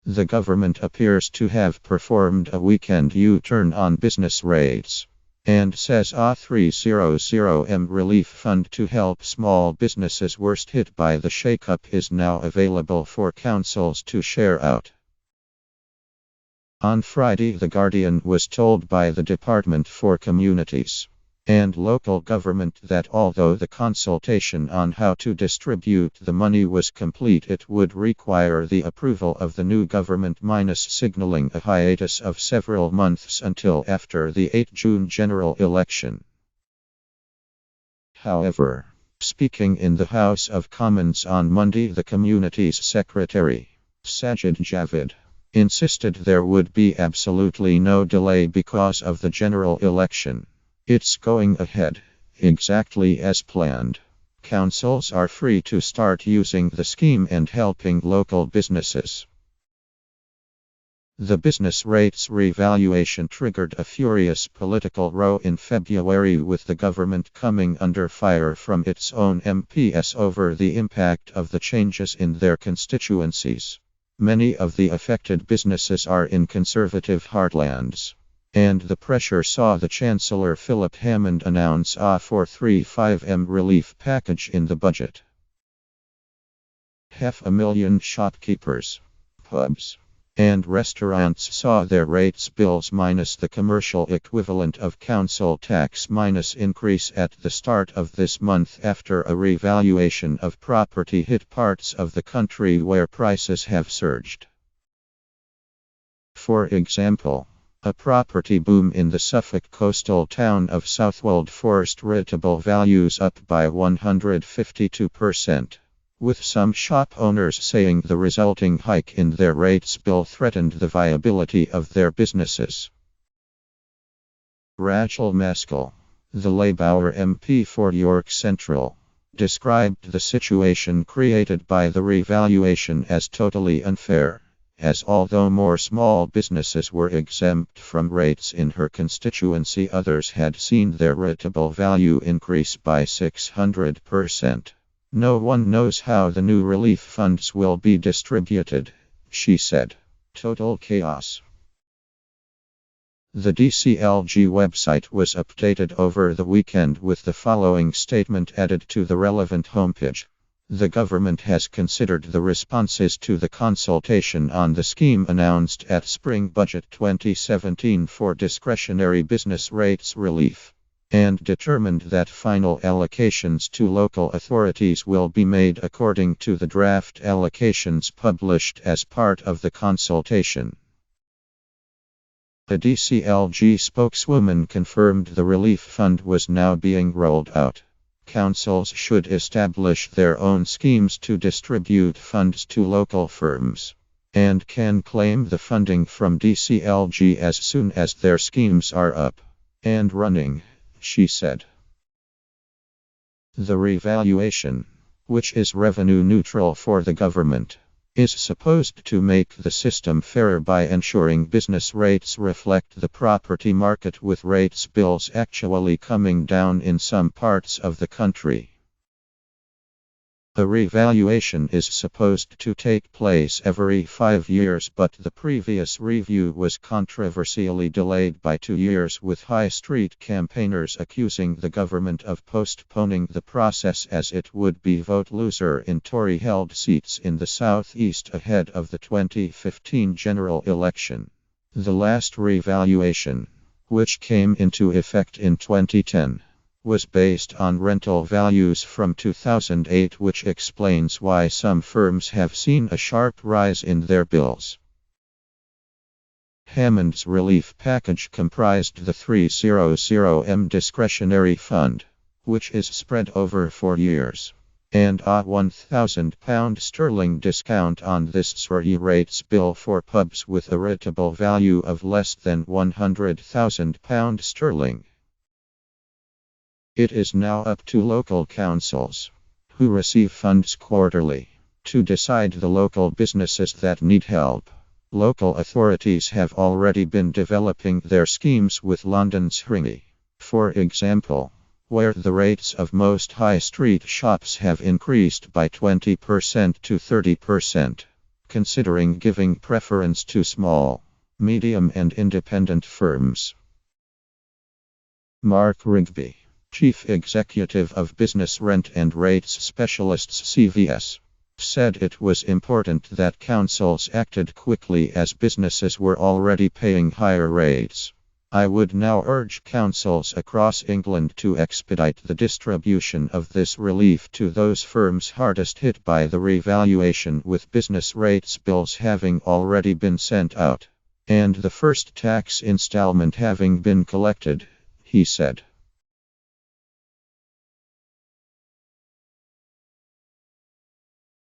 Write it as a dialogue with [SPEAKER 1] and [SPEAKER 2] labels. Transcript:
[SPEAKER 1] The government appears to have performed a weekend U-turn on business rates and says a 300M relief fund to help small businesses worst hit by the shakeup is now available for councils to share out. On Friday, The Guardian was told by the Department for Communities and Local Government that although the consultation on how to distribute the money was complete, it would require the approval of the new government, signaling a hiatus of several months until after the 8 June general election. However, speaking in the House of Commons on Monday, the Communities Secretary, Sajid Javid, insisted there would be absolutely no delay because of the general election. It's going ahead, exactly as planned. Councils are free to start using the scheme and helping local businesses. The business rates revaluation triggered a furious political row in February, with the government coming under fire from its own MPs over the impact of the changes in their constituencies. Many of the affected businesses are in conservative heartlands, and the pressure saw the Chancellor Philip Hammond announce a 435M relief package in the budget. 500,000 shopkeepers, pubs, and restaurants saw their rates bills minus the commercial equivalent of council tax increase at the start of this month after a revaluation of property hit parts of the country where prices have surged. For example, a property boom in the Suffolk coastal town of Southwold forced rentable values up by 152%, with some shop owners saying the resulting hike in their rates bill threatened the viability of their businesses. Rachel Maskell, the Labour MP for York Central, described the situation created by the revaluation as totally unfair, as although more small businesses were exempt from rates in her constituency, others had seen their rentable value increase by 600%. No one knows how the new relief funds will be distributed, she said. Total chaos. The DCLG website was updated over the weekend with the following statement added to the relevant homepage. The government has considered the responses to the consultation on the scheme announced at Spring Budget 2017 for discretionary business rates relief, and determined that final allocations to local authorities will be made according to the draft allocations published as part of the consultation. A DCLG spokeswoman confirmed the relief fund was now being rolled out. Councils should establish their own schemes to distribute funds to local firms, and can claim the funding from DCLG as soon as their schemes are up and running, she said. The revaluation, which is revenue neutral for the government, is supposed to make the system fairer by ensuring business rates reflect the property market, with rates bills actually coming down in some parts of the country. A revaluation is supposed to take place every 5 years, but the previous review was controversially delayed by 2 years, with high street campaigners accusing the government of postponing the process as it would be vote loser in Tory-held seats in the South East ahead of the 2015 general election. The last revaluation, which came into effect in 2010, was based on rental values from 2008, which explains why some firms have seen a sharp rise in their bills. Hammond's relief package comprised the 300M discretionary fund, which is spread over 4 years, and a £1,000 discount on this SRE rates bill for pubs with a rentable value of less than £100,000. It is now up to local councils, who receive funds quarterly, to decide the local businesses that need help. Local authorities have already been developing their schemes with London's SRE, for example, where the rates of most high street shops have increased by 20% to 30%. considering giving preference to small, medium, and independent firms. Mark Rigby, Chief Executive of Business Rent and Rates Specialists CVS, said it was important that councils acted quickly as businesses were already paying higher rates. I would now urge councils across England to expedite the distribution of this relief to those firms hardest hit by the revaluation, with business rates bills having already been sent out, and the first tax installment having been collected, he said.